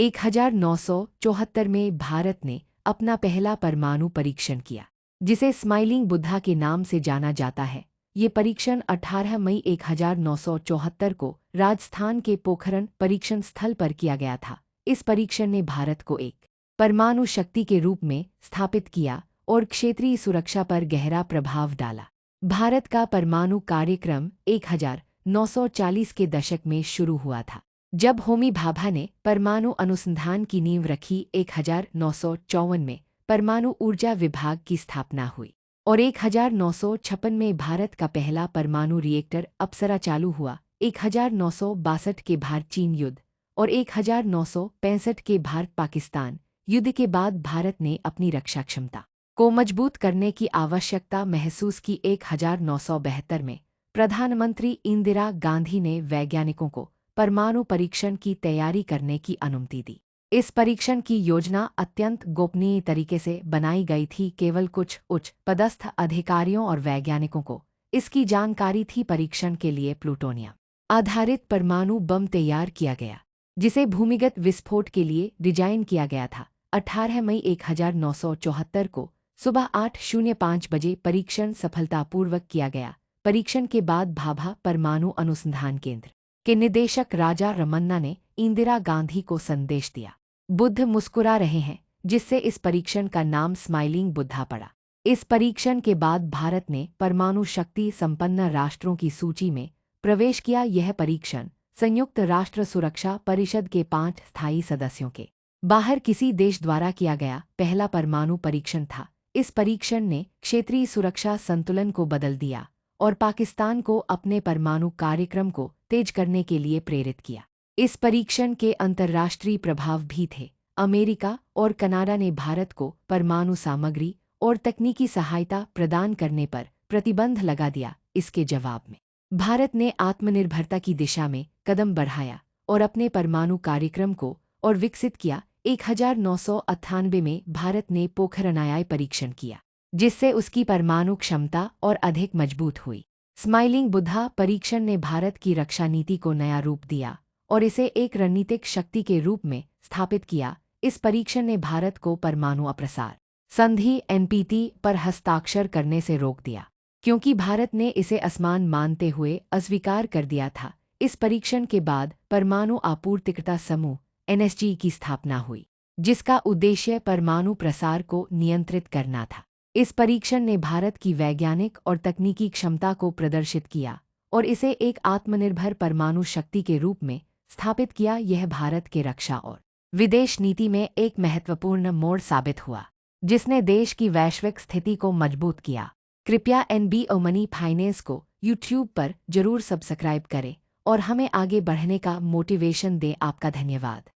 1974 में भारत ने अपना पहला परमाणु परीक्षण किया, जिसे स्माइलिंग बुद्धा के नाम से जाना जाता है। ये परीक्षण 18 मई 1974 को राजस्थान के पोखरण परीक्षण स्थल पर किया गया था। इस परीक्षण ने भारत को एक परमाणु शक्ति के रूप में स्थापित किया और क्षेत्रीय सुरक्षा पर गहरा प्रभाव डाला। भारत का परमाणु कार्यक्रम 1940 के दशक में शुरू हुआ था, जब होमी भाभा ने परमाणु अनुसंधान की नींव रखी। 1954 में परमाणु ऊर्जा विभाग की स्थापना हुई और 1956 में भारत का पहला परमाणु रिएक्टर अप्सरा चालू हुआ। 1962 के भारत चीन युद्ध और 1965 के भारत पाकिस्तान युद्ध के बाद भारत ने अपनी रक्षा क्षमता को मजबूत करने की आवश्यकता महसूस की। 1972 में प्रधानमंत्री इंदिरा गांधी ने वैज्ञानिकों को परमाणु परीक्षण की तैयारी करने की अनुमति दी। इस परीक्षण की योजना अत्यंत गोपनीय तरीके से बनाई गई थी। केवल कुछ उच्च पदस्थ अधिकारियों और वैज्ञानिकों को इसकी जानकारी थी। परीक्षण के लिए प्लूटोनियम आधारित परमाणु बम तैयार किया गया, जिसे भूमिगत विस्फोट के लिए डिजाइन किया गया था। 18 मई 1974 को सुबह 8:05 बजे परीक्षण सफलतापूर्वक किया गया। परीक्षण के बाद भाभा परमाणु अनुसंधान केंद्र के निदेशक राजा रमन्ना ने इंदिरा गांधी को संदेश दिया, बुद्ध मुस्कुरा रहे हैं, जिससे इस परीक्षण का नाम स्माइलिंग बुद्धा पड़ा। इस परीक्षण के बाद भारत ने परमाणु शक्ति संपन्न राष्ट्रों की सूची में प्रवेश किया। यह परीक्षण संयुक्त राष्ट्र सुरक्षा परिषद के 5 स्थायी सदस्यों के बाहर किसी देश द्वारा किया गया पहला परमाणु परीक्षण था। इस परीक्षण ने क्षेत्रीय सुरक्षा संतुलन को बदल दिया और पाकिस्तान को अपने परमाणु कार्यक्रम को तेज करने के लिए प्रेरित किया। इस परीक्षण के अंतर्राष्ट्रीय प्रभाव भी थे। अमेरिका और कनाडा ने भारत को परमाणु सामग्री और तकनीकी सहायता प्रदान करने पर प्रतिबंध लगा दिया। इसके जवाब में भारत ने आत्मनिर्भरता की दिशा में कदम बढ़ाया और अपने परमाणु कार्यक्रम को और विकसित किया। 1998 में भारत ने पोखरणाय परीक्षण किया, जिससे उसकी परमाणु क्षमता और अधिक मजबूत हुई। स्माइलिंग बुद्धा परीक्षण ने भारत की रक्षा नीति को नया रूप दिया और इसे एक रणनीतिक शक्ति के रूप में स्थापित किया। इस परीक्षण ने भारत को परमाणु अप्रसार संधि (NPT) पर हस्ताक्षर करने से रोक दिया, क्योंकि भारत ने इसे असमान मानते हुए अस्वीकार कर दिया था। इस परीक्षण के बाद परमाणु आपूर्तिकर्ता समूह (NSG) की स्थापना हुई, जिसका उद्देश्य परमाणु प्रसार को नियंत्रित करना था। इस परीक्षण ने भारत की वैज्ञानिक और तकनीकी क्षमता को प्रदर्शित किया और इसे एक आत्मनिर्भर परमाणु शक्ति के रूप में स्थापित किया। यह भारत के रक्षा और विदेश नीति में एक महत्वपूर्ण मोड़ साबित हुआ, जिसने देश की वैश्विक स्थिति को मजबूत किया। कृपया NBO मनी फाइनेंस को YouTube पर जरूर सब्सक्राइब करें और हमें आगे बढ़ने का मोटिवेशन दें। आपका धन्यवाद।